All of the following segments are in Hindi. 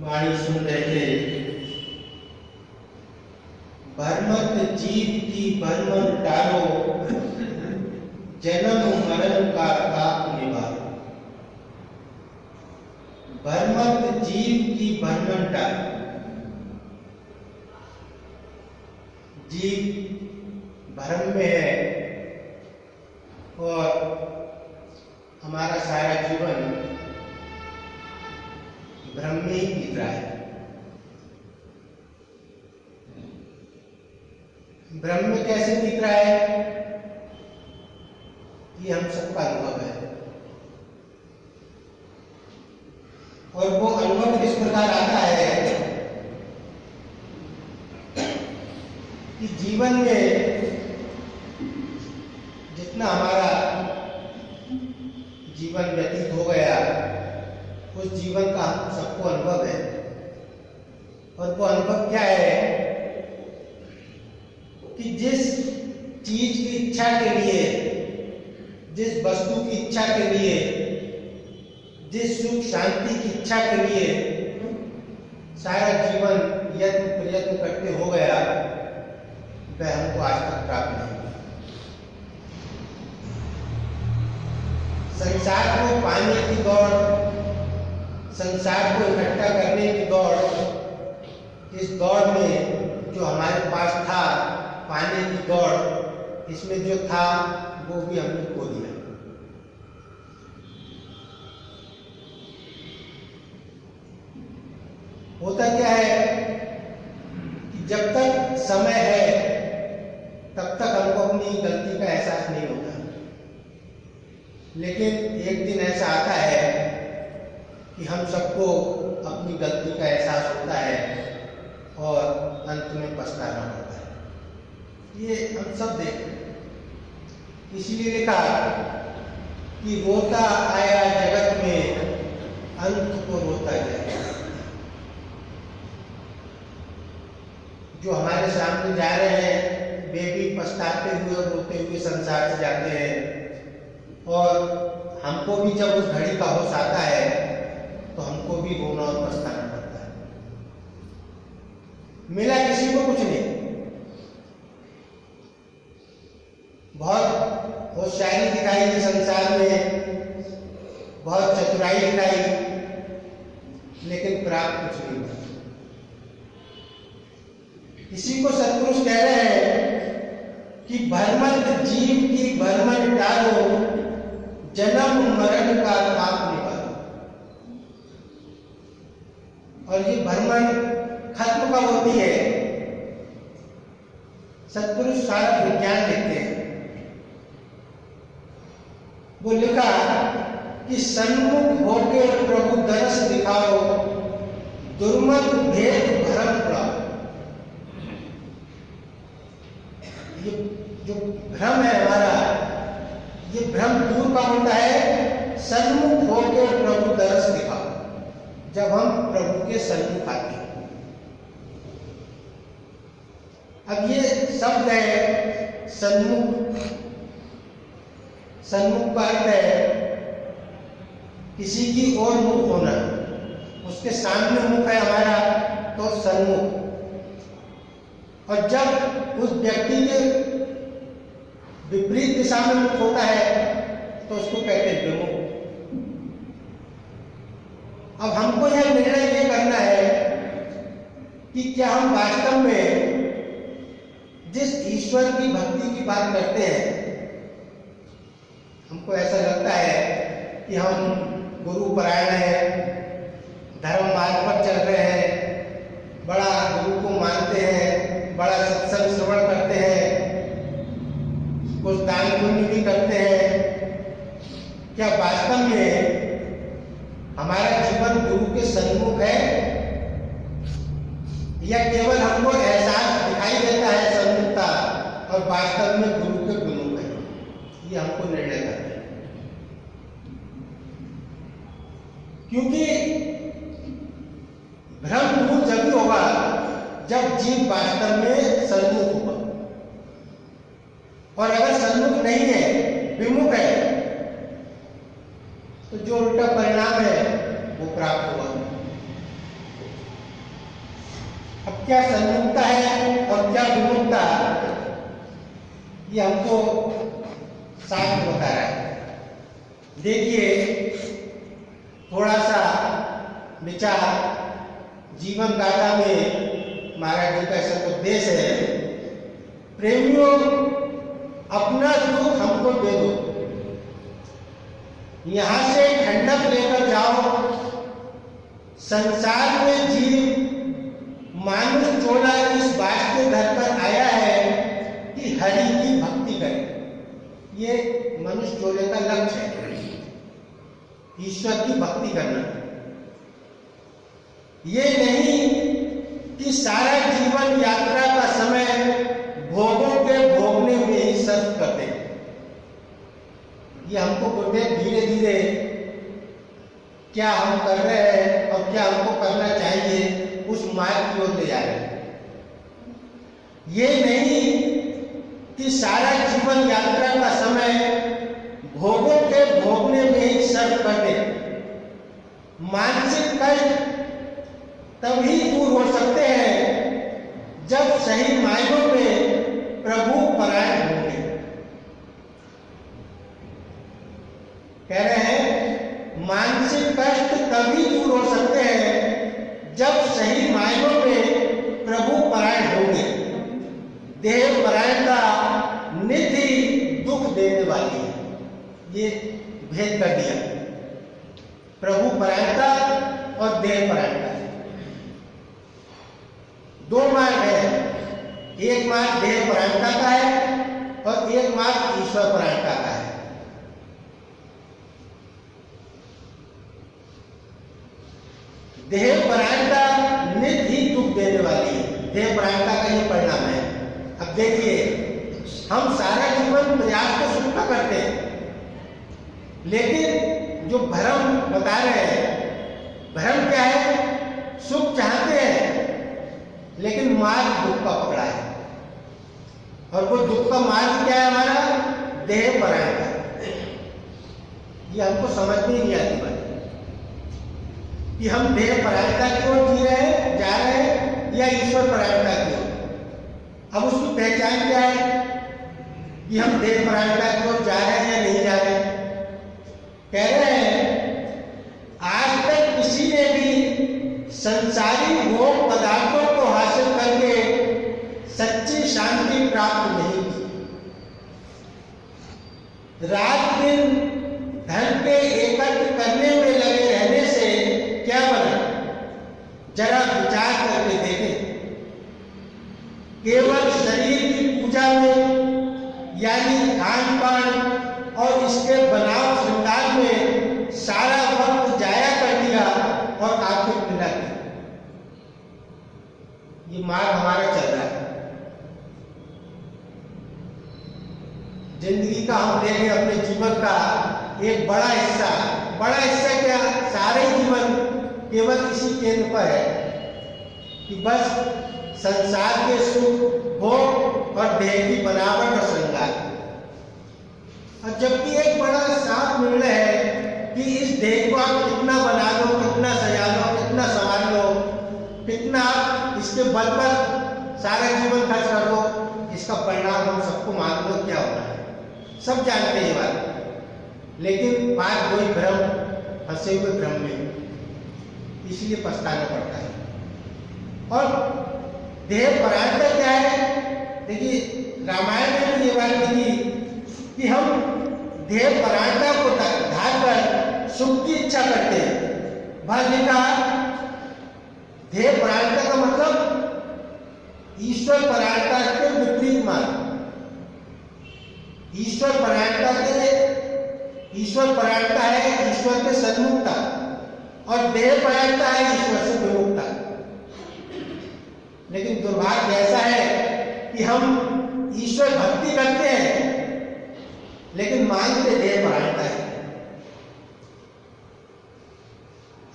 वाणी सुन रहे थे, भरमत जीव की भरमन टालो, जन्म मरण का ताप निवारो। भरमत जीव की भरमन टालो। जीव भ्रम में है और हमारा सारा जीवन भ्रम में ही बीत रहा है। भ्रम में कैसे बीत रहा है, ये हम सबका अनुभव है। और वो अनुभव इस प्रकार आता है कि जीवन में जितना हमारा जीवन व्यतीत हो गया, उस जीवन का हम सबको अनुभव है। और वो अनुभव क्या है कि जिस चीज की इच्छा के लिए, जिस वस्तु की इच्छा के लिए, जिस सुख शांति की इच्छा के लिए सारा जीवन यत्न प्रयत्न करते हो गया, वह हमको आज तक प्राप्त नहीं हुआ। संसार को पाने की दौड़, संसार को इकट्ठा करने की दौड़, इस दौड़ में जो हमारे पास था, पाने की दौड़, इसमें जो था वो भी हमने खो दिया। होता क्या है कि जब तक समय है तब तक हमको अपनी गलती का एहसास नहीं होता, लेकिन एक दिन ऐसा आता है कि हम सबको अपनी गलती का एहसास होता है और अंत में पछताना पड़ता है। ये हम सब देखते हैं। इसीलिए लिखा कि रोता आया जगत में, अंत को रोता जाए। जो हमारे सामने जा रहे हैं वे भी पछताते हुए और रोते हुए संसार से जाते हैं, और हमको भी जब उस घड़ी का होश आता है तो हमको भी रोना और पछताना पड़ता है। मिला किसी को कुछ नहीं। बहुत होशियारी दिखाई है संसार में, बहुत चतुराई दिखाई, लेकिन प्राप्त कुछ नहीं हुआ। इसी को सत्पुरुष कह रहे हैं कि भरमत जीव की भरमन टालो, जन्म मरण का ताप निवारो। और ये भरमन खत्म कब होती है? सत्पुरुष सारा विज्ञान लिखते हैं। वो लिखा कि सन्मुख होके प्रभु दर्श दिखाओ, दुर्मत भेद भरम उड़ाओ। ये जो भ्रम है हमारा, ये भ्रम दूर कब होता है? सन्मुख होकर प्रभु दर्श दिखाओ, जब हम प्रभु के सन्मुख आते हैं। अब ये शब्द है सन्मुख। सन्मुख का अर्थ है किसी की ओर मुख होना, उसके सामने मुख है हमारा तो सन्मुख। और जब उस व्यक्ति के विपरीत दिशा में मुख होता है तो उसको कहते हैं विमुख। अब हमको यह निर्णय ये करना है कि क्या हम वास्तव में जिस ईश्वर की भक्ति की बात करते हैं, हमको ऐसा लगता है कि हम गुरु परायण हैं, धर्म मार्ग पर चल रहे हैं, बड़ा गुरु को मानते हैं, बड़ा सत्संग श्रवण करते हैं, कुछ दान पुण्य भी करते हैं। क्या वास्तव में हमारा जीवन गुरु के सन्मुख है, या केवल हमको एहसास दिखाई देता है सन्मुखता और वास्तव में गुरु के विमुख है? ये हमको निर्णय करना है, क्योंकि भ्रम दूर जब होगा जब जीव वास्तव में सन्मुख होगा, और अगर सन्मुख नहीं है, विमुख है, तो जो उल्टा परिणाम है वो प्राप्त होगा। अब क्या सन्मुखता है और क्या विमुखता, ये हमको शास्त्र बता रहा है। देखिए, थोड़ा सा विचार जीवन गाथा में महाराज जी का ऐसा उपदेश है, प्रेमियों अपना दुख हमको दे दो, यहां से ठंडक लेकर जाओ, संसार में जीव मानुष चोला इस वास्ते धरकर आया है कि हरि की भक्ति करे। ये मनुष्य चोले का लक्ष्य है, ईश्वर की भक्ति करना। ये नहीं कि सारा जीवन यात्रा का समय भोगों के भोगने में ही सर्व कर दे। ये हमको गुरुदेव धीरे धीरे क्या हम कर रहे हैं और क्या हमको करना चाहिए उस मार्ग की ओर ले जा रहे हैं। ये नहीं कि सारा जीवन यात्रा का समय भोगों के भोगने में ही सर्व कर दे। मानसिक कष्ट तभी दूर हो सकते हैं जब सही मायनों में प्रभु परायण होंगे। कह रहे हैं मानसिक कष्ट तभी दूर हो सकते हैं जब सही मायनों में प्रभु परायण होंगे। देह परायणता निधि दुख देने वाली है, ये भेद कर दिया। प्रभु परायणता और देह परायणता दो मार्ग है, एक मार्ग देह परायणता का है और एक मार्ग ईश्वर परायणता का है। देह परायणता नित ही दुख देने वाली है, देह परायणता का ये परिणाम है। अब देखिए, हम सारा जीवन प्रयास तो सुख का करते हैं, लेकिन जो भ्रम बता रहे हैं, भ्रम क्या है? सुख चाहते हैं लेकिन मार्ग दुख का पकड़ा है, और वो दुख का मार्ग क्या है? हमारा देह परायणता। ये हमको समझ में नहीं आती बात कि हम देह परायणता की ओर जी रहे हैं, जा रहे हैं, या ईश्वर परायणता की ओर। अब उसकी पहचान क्या है कि हम देह परायणता की ओर जा रहे हैं या नहीं जा रहे हैं? कह रहे हैं आज तक किसी ने भी संसारी भोग पदार्थों को हासिल करके सच्ची शांति प्राप्त नहीं की। रात दिन धन के एकत्र करने में लगे रहने से क्या बना? जरा विचार करके देखें। केवल शरीर की पूजा में यानी खान पान और इसके बनाव श्रृंगार में सारा वक्त जाया कर दिया और आखिर मिला क्या? ये मार्ग हमारा चल रहा है। जिंदगी का हम देखें, अपने जीवन का एक बड़ा हिस्सा क्या, सारे जीवन केवल इसी केंद्र पर है कि बस संसार के सुख भोग और देह की बनावट और श्रृंगार। और जबकि एक बड़ा साफ निर्णय है कि इस देह को आप कितना बना लो, कितना सजा लो, कितना संभाल लो, कितना आप इसके बल पर सारा जीवन खर्च कर दो, इसका परिणाम हम सबको मालूम लो क्या होना है, सब जानते हैं ये बात। लेकिन बात वही भ्रम, फंसे हुए भ्रम में, इसलिए पछताना पड़ता है। और देह परायणता क्या है? देखिए रामायण में भी ये बात लिखी कि हम देह परायणता को धारकर सुख की इच्छा करते हैं। वह लिखा देह परायणता का मतलब ईश्वर परायणता के विपरीत मार्ग। ईश्वर परायणता है ईश्वर के सन्मुखता, और देह परायणता है ईश्वर से विमुखता। लेकिन दुर्भाग्य ऐसा है कि हम ईश्वर भक्ति करते हैं लेकिन मानते देह परायणता है।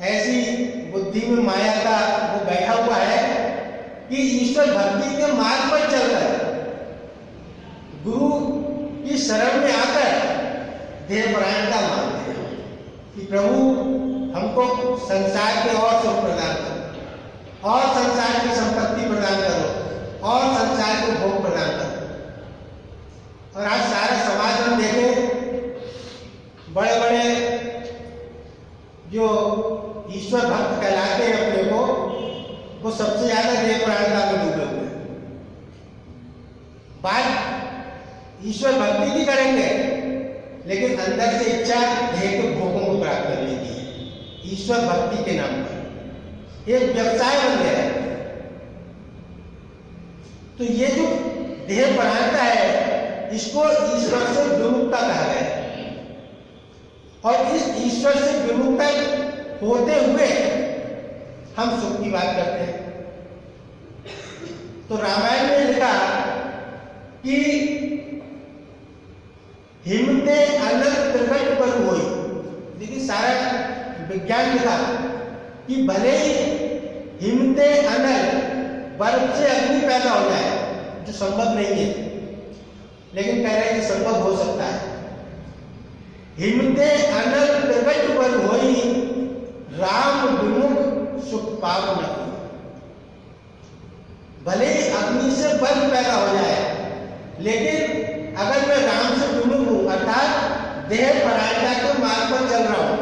ऐसी बुद्धि में माया का वो बैठा हुआ है कि ईश्वर भक्ति के मार्ग पर चलकर गुरु की शरण में आकर देह परायणता मानते हैं कि प्रभु हमको संसार के और सुख प्रदान करो, और संसार की संपत्ति प्रदान करो, और संसार को भोग प्रदान करो। और आज सारा समाज हम देखें, बड़े बड़े जो ईश्वर भक्त कहलाते हैं अपने को, वो सबसे ज्यादा देह परायणता में डूबे हुए हैं। बात ईश्वर भक्ति की करेंगे लेकिन अंदर से इच्छा देह के भोगों को प्राप्त करने की है। ईश्वर भक्ति के नाम पर एक व्यवसाय बन गया है। तो ये जो देह परायणता है इसको ईश्वर से विमुखता कहा गया है। और इस ईश्वर से विमुखता होते हुए हम सुख की बात करते हैं। तो रामायण में लिखा कि हिमते अनल त्रिकट पर हुई। देखिए सारा विज्ञान लिखा कि भले ही हिमते अनल बर्फ से अग्नि पैदा हो जाए, जो संभव नहीं है, लेकिन कह रहे हैं कि संभव हो सकता है। हिमते अनल त्रिकट पर हुई, राम विमुख सुख पाव न कोई। भले ही अग्नि से बर्फ पैदा हो जाए, लेकिन अगर मैं राम से विमुख हूं, अर्थात देह परायणता के मार्ग पर चल रहा हूं,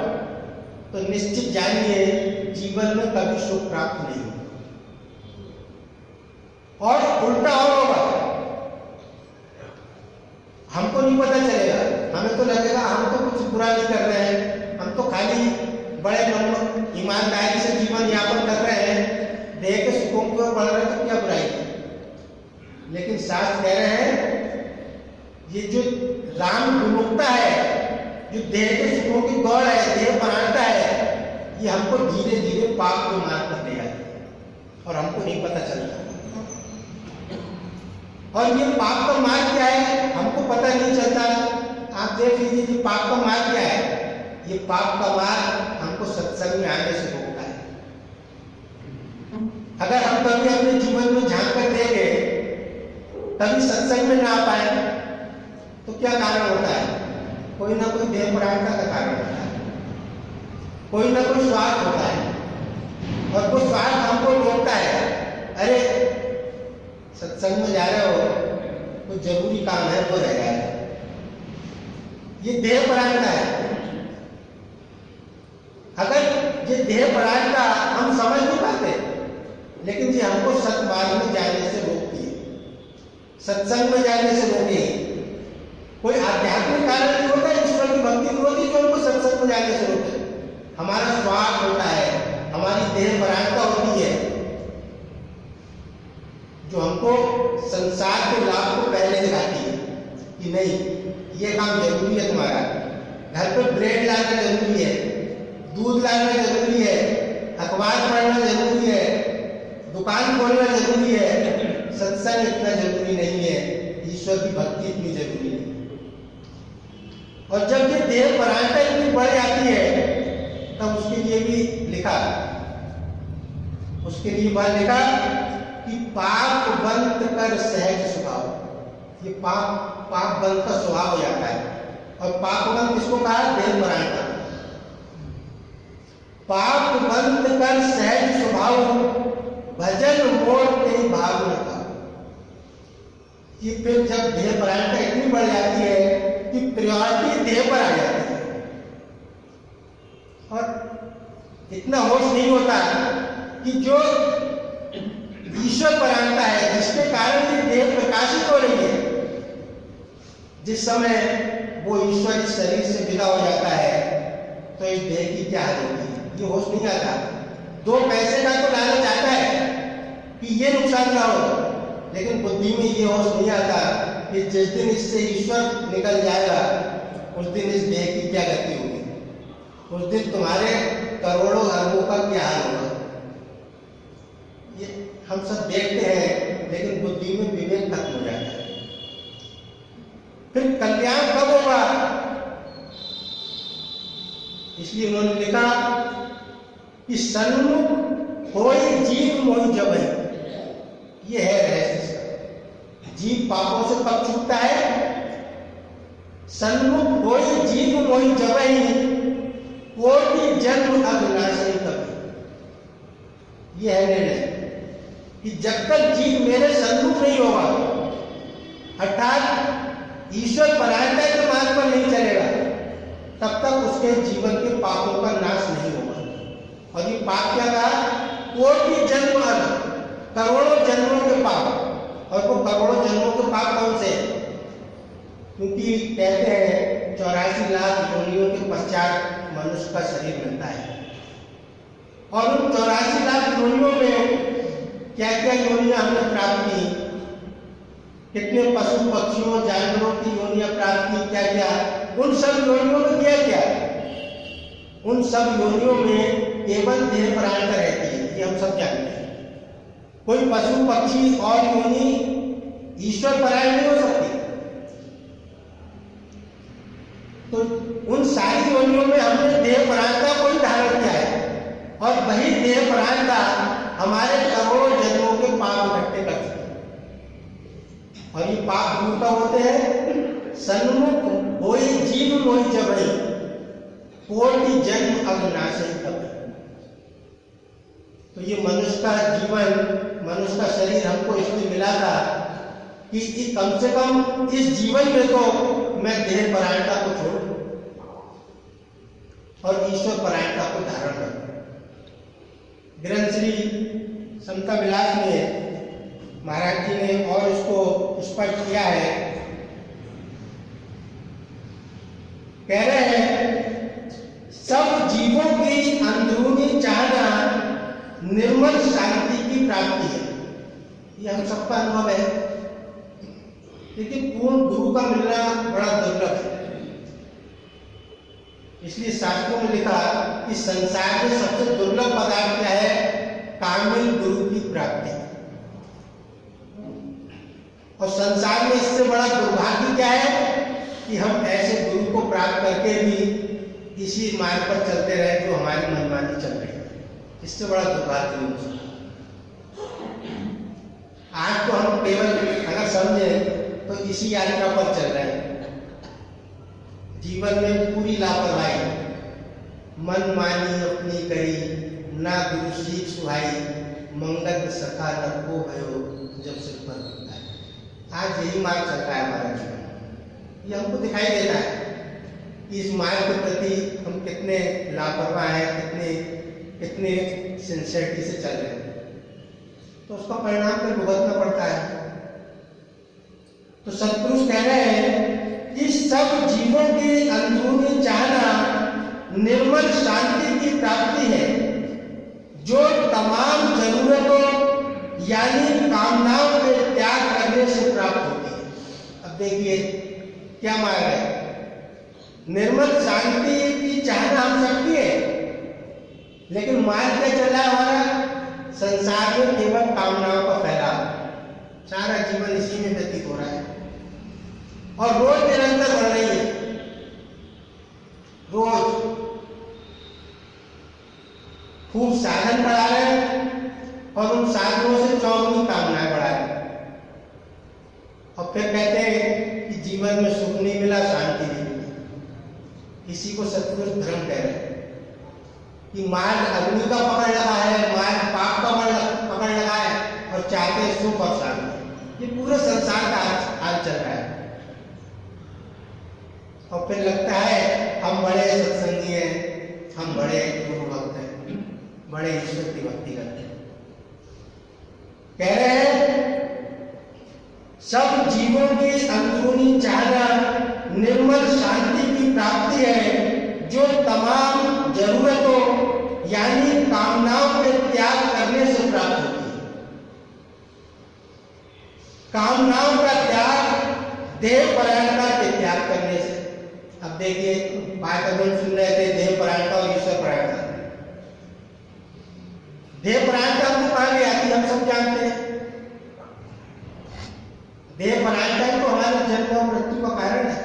तो निश्चित जानिए जीवन में कभी सुख प्राप्त नहीं होगा। और उल्टा और होगा, हमको नहीं पता चलेगा, हमें तो लगेगा हम तो कुछ बुरा नहीं कर रहे हैं, हम तो खाली बड़े ईमानदारी से जीवन यापन कर रहे हैं, देह के सुखों की ओर बढ़ रहे हैं, तो क्या बुराई है। लेकिन शास्त्र कह रहे हैं ये जो राम विमुखता है, जो देह के सुखों की दौड़ है, देह परायणता है, ये हमको धीरे धीरे पाप के मार्ग पर ले जाती है और हमको नहीं पता चलता। और ये पाप का मार्ग क्या है हमको पता नहीं चलता। आप देख लीजिए कि पाप का मार्ग क्या है। ये पाप का मार्ग हमको सत्संग में आने से रोकता है। अगर हम कभी अपने जीवन में झांक कर देखें, कभी सत्संग में ना आ पाए, तो क्या कारण होता है? कोई ना कोई देह परायणता का कारण होता है, कोई ना कोई स्वार्थ होता है, और वो स्वार्थ हमको रोकता है। अरे सत्संग में जा रहे हो, कोई जरूरी काम है वो रह जाए, ये देह परायणता है। अगर ये देह परायणता हम समझ नहीं पाते, लेकिन ये हमको सत्मार्ग में जाने से रोकती है, सत्संग में जाने से रोकती है। कोई आध्यात्मिक कारण नहीं होता, ईश्वर की भक्ति नहीं होती जो हमको सत्संग में जाने से रोके। हमारा स्वार्थ होता है, हमारी देह परायणता होती है, जो हमको संसार के लाभ को पहले दिखाती है कि नहीं ये काम जरूरी है, तुम्हारा घर पे ब्रेड लाना जरूरी है, दूध लाना जरूरी है, अखबार पढ़ना जरूरी है, दुकान खोलना जरूरी है। सत्संग इतना जरूरी नहीं है, ईश्वर की भक्ति इतनी जरूरी है। और जब ये देह परायणता इतनी बढ़ जाती है, तब उसके लिए भी लिखा, उसके लिए बात लिखा कि पाप बंद कर सहज स्वभाव। ये पाप बंद का स्वभाव हो जाता है। और पाप बंद किसको कहा? देह परायणता। पाप बंद कर सहज स्वभाव, भजन मोड़ के भाव न पाओ। ये फिर जब देह परायणता इतनी बढ़ जाती है कि प्रायोरिटी देह पर आ जाती है, और इतना होश नहीं होता कि जो ईश्वर परायणता है जिसके कारण ये देह प्रकाशित हो रही है। जिस समय वो ईश्वर इस शरीर से विदा हो जाता है तो इस देह की क्या हालत होगी, ये होश नहीं आता। दो पैसे का तो लालच आता है कि ये नुकसान ना हो, लेकिन बुद्धि में ये होश नहीं आता कि जिस दिन इससे ईश्वर निकल जाएगा उस दिन इस देह की क्या गति होगी, उस दिन तुम्हारे करोड़ों अरबों का क्या हाल होगा। ये हम सब देखते हैं, लेकिन बुद्धि में विवेक खत्म हो जाता है। फिर कल्याण कब होगा? इसलिए उन्होंने लिखा कि सन्मुख होई जीव मोहि जबहि। ये है रहस्य। जीव पापों से कब छूटता है? सन्मुख होई जीव मोहि जबहि, कोटि जन्म अविनाशी कभी। ये है निर्णय कि जब तक जीव मेरे सन्मुख नहीं होगा, अर्थात ईश्वर परायणता के मार्ग पर नहीं चलेगा, तब तक उसके जीवन के पापों का नाश नहीं होगा। और ये पाप क्या कहा? कोटि जन्म अग, करोड़ों जन्मों के पाप। और वो करोड़ों जन्मों के पाप कौन से? क्योंकि कहते हैं 84 लाख योनियों के पश्चात मनुष्य का शरीर मिलता है, और उन 84 लाख योनियों में क्या क्या योनियां हमने प्राप्त की, कितने पशु पक्षियों जानवरों की योनियां प्राप्त की, क्या क्या, उन सब योनियों में क्या क्या, उन सब योनियों में केवल देह परायणता रहती है, ये हम सब जानते हैं। कोई पशु पक्षी और योनि ईश्वर परायण नहीं हो सकती। तो उन सारी योनियों में हमने देह परायणता को ही धारण किया है, और वही देह परायणता हमारे करोड़ों जन्मों के पाप इकट्ठे कर सकते हैं। और ये पाप दूर कब होते हैं? सन्मुख होई जीव मोहि जबहि, कोटि जन्म अविनाशी कभी। तो ये मनुष्य का जीवन, मनुष्य का शरीर हमको इसलिए मिला था कि कम से कम इस जीवन में तो मैं देह परायणता को छोड़ूं और ईश्वर परायणता को धारण करूं। ग्रंथ श्री समता विलास में महाराज जी ने और इसको स्पष्ट किया है। कह रहे हैं सब जीवों की अंदरूनी चाहना निर्मल शांति की प्राप्ति है। ये हम सबका अनुभव है, लेकिन पूर्ण गुरु का मिलना बड़ा दुर्लभ है। इसलिए शास्त्रों में लिखा कि संसार में सबसे दुर्लभ पदार्थ क्या है? कामिल गुरु की प्राप्ति। और संसार में इससे बड़ा दुर्भाग्य क्या है कि हम ऐसे गुरु को प्राप्त करके भी इसी मार्ग पर चलते रहे जो हमारी मनमानी चल रही है। इससे बड़ा दुर्भाग्य नहीं हो सकता। आज तो हम केवल अगर समझे तो इसी यात्रा पर चल रहे हैं। जीवन में पूरी लापरवाही, मनमानी अपनी करी, ना गुरु सीख सुहाई, मंगल सखा न को भयो जब सिर पर होता है। आज यही मार्ग चल रहा है हमारा जीवन। ये हमको दिखाई देता है कि इस मार्ग के प्रति हम कितने लापरवाह हैं, कितने सिंसियरिटी से चल रहे हैं। तो उसका परिणाम फिर भुगतना पड़ता है। तो सत्पुरुष कह रहे हैं कि सब जीवों की अंदरूनी चाहना निर्मल शांति की प्राप्ति है, जो तमाम जरूरतों यानी कामनाओं के त्याग करने से प्राप्त होती है। अब देखिए क्या मार्ग है? निर्मल शांति की चाहना हम सबकी है, लेकिन मार्ग क्या चल रहा है हमारा? संसार में केवल कामनाओं का फैलाव, सारा जीवन इसी में व्यतीत हो रहा है, और रोज निरंतर बढ़ रही है। रोज खूब साधन बढ़ा रहे हैं और उन साधनों से चौगुनी कामनाएं बढ़ा रहे हैं, और फिर कहते हैं कि जीवन में सुख नहीं मिला, शांति नहीं मिली। इसी को सत्पुरुष धर्म कह रहे हैं कि मार्ग अग्नि का पकड़ लगा है, मार्ग पाप का पकड़ लगा है, और चाहते हैं सुख और शांति। ये पूरे संसार का हाल चल रहा है। और फिर लगता है हम बड़े सत्संगी हैं, हम बड़े गुरु भक्त हैं, बड़े ईश्वर की भक्ति करते हैं। कह रहे हैं सब जीवों की अंदरूनी चाहना निर्मल शांति की प्राप्ति है, जो तमाम जरूरतों यानी कामनाओं के त्याग करने से प्राप्त होती है। कामनाओं का त्याग देह परायणता के त्याग करने से। अब देखिए बात अगर सुन रहे थे देह परायणता और ईश्वर परायणता। देह परायणता हमको कहाँ ले आती हम सब जानते हैं। देह परायणता तो हमारे जन्म और मृत्यु का कारण है।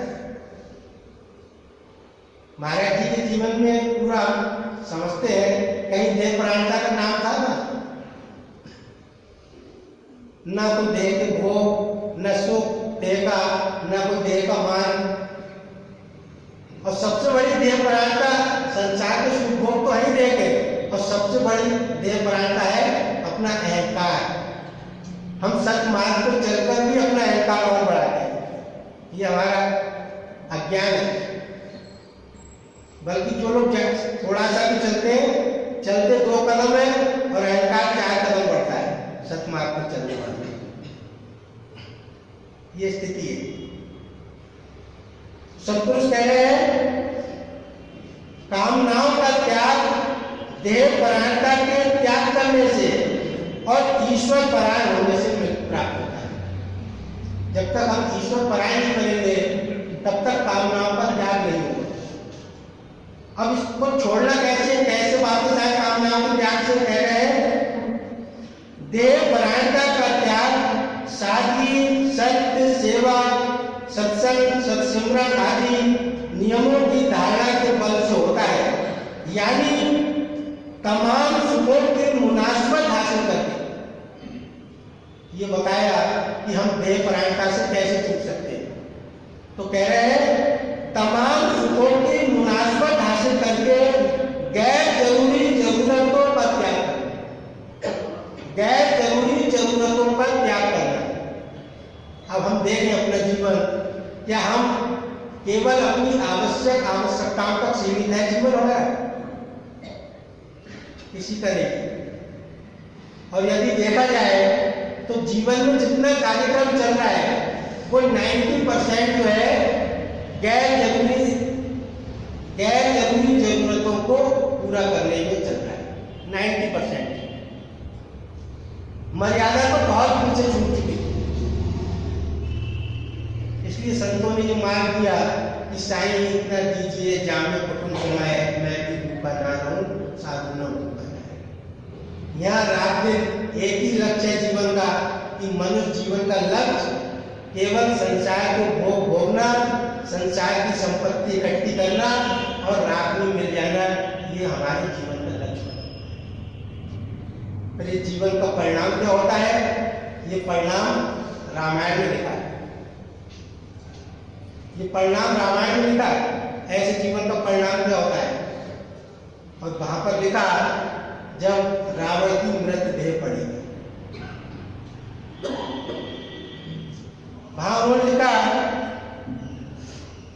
महाराज जी के जीवन में पूरा समझते हैं, कहीं देह परायणता का नाम था ना कोई देह के भोग, न सुख देह का, न कोई देह का मान। और सबसे बड़ी देह परायणता संसार के सुख भोग तो है देह के, और सबसे बड़ी देह परायणता है अपना अहंकार। हम सच मार्ग पर चलकर भी अपना अहंकार और बढ़ाते हैं, ये हमारा अज्ञान है। बल्कि जो लोग थोड़ा सा भी चलते हैं, चलते 2 कदम है और अहंकार 4 कदम बढ़ता है सच मार्ग पर चलने वाले। ये स्थिति है। सत्पुरुष कह रहे हैं कामनाओं का त्याग देह परायणता के त्याग करने से और ईश्वर परायण होने से प्राप्त होता है। जब तक हम ईश्वर परायण नहीं करेंगे तब तक कामनाओं का त्याग नहीं होगा। अब इसको छोड़ना कैसे वापस आए कामनाओं के त्याग से? कह रहे हैं देह परायणता का त्याग सादगी, सत्य, सेवा, सत्संग, सत्सिमरन आदि नियमों की धारणा के बल से होता है, यानी तमाम सुखों की मुनासबत हासिल करके। ये बताया कि हम देह परायणता से कैसे छूट सकते हैं। तो कह रहे हैं तमाम सुखों की मुनासबत हासिल करके गैर जरूरी जरूरतों का त्याग करना। गैर जरूरी जरूरतों का त्याग करना। अब हम देखें अपना जीवन, क्या हम केवल अपनी आवश्यकताओं तक सीमित है जीवन हो रहा है? किसी का नहीं। और यदि देखा जाए तो जीवन में जितना कार्यक्रम चल रहा है वो 90% जो है गैर जरूरी जरूरतों को पूरा करने में चल रहा है। 90% मर्यादा तो बहुत पीछे छूट चुकी। इसलिए संतों ने जो मार्ग दिया कि साईं इतना दीजिए जामे कुटुंब सुनाए, मैं भी भूखा ना रहूं साधु न भूखा रहे। यहाँ रात दिन एक ही लक्ष्य है जीवन का कि मनुष्य जीवन का लक्ष्य केवल संसार को भोगना, संसार की संपत्ति इकट्ठी करना और रात में मिल जाना, ये हमारे जीवन का लक्ष्य है। फिर ये जीवन का परिणाम क्या होता है? ये परिणाम रामायण में लिखा है। ये परिणाम रामायण में लिखा है। ऐसे जीवन का परिणाम क्या होता है? और वहां पर लिखा जब रावण की मृतदेह पड़ी, वहां उन्होंने लिखा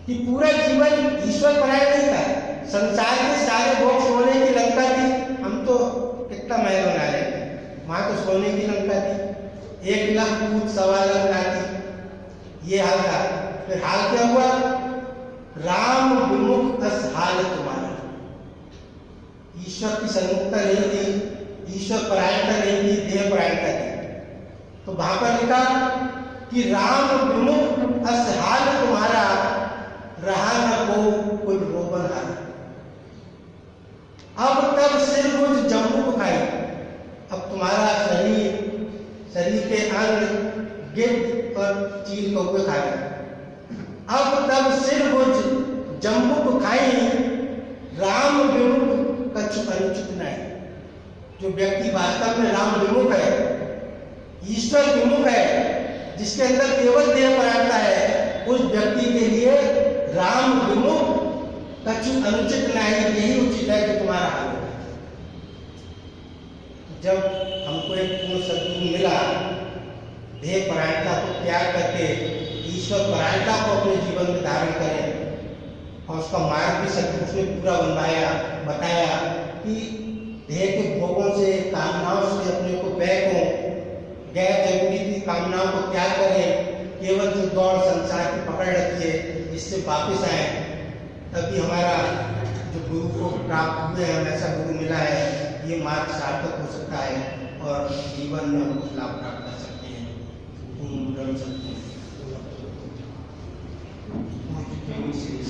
कि पूरा जीवन ईश्वर परायण नहीं था। संसार के सारे भोग सोने की लंका थी। हम तो कितना महल बना रहे, वहां तो सोने की लंका थी। 1 लाख पूत 1.25 लाख लाती, ये हाल था। फिर हाल क्या हुआ? राम विमुख अस हाल तुम्हारा। ईश्वर की सन्मुखता नहीं थी, ईश्वर परायणता नहीं थी, देह परायणता थी। तो वहां पर लिखा कि राम विमुख अस हाल तुम्हारा, रहा न को कोई रोबन हाल। अब तब सिर मुझ जम्मू को खाई। अब तुम्हारा शरीर के अंग गिद्ध और चील कौवे खा गए। अब तब सिर मुझ जम्मू को खाई, राम विमुख कछु अनुचित नहीं। जो व्यक्ति वास्तव में राम विमुख है, ईश्वर विमुख है, जिसके अंदर केवल देह परायणता है, उस व्यक्ति के लिए राम विमुख कछु अनुचित नहीं, यही उचित है कि तुम्हारा हाल हो। जब हमको एक पूर्ण सद्गुरु मिला, देह परायणता को त्याग करके ईश्वर परायणता को अपने जीवन में धारण करें, और उसका मार्ग भी सद्गुरु ने पूरा बताया कि देह के भोगों से, कामनाओं से अपने को बैको, कामनाओं को त्याग करें, केवल जो दौड़ संसार की पकड़ रखी है इससे वापस आए, तभी हमारा जो गुरु को प्राप्त हुए हमें ऐसा गुरु मिला है, ये मार्ग सार्थक हो सकता है और जीवन में हम कुछ लाभ प्राप्त कर सकते हैं।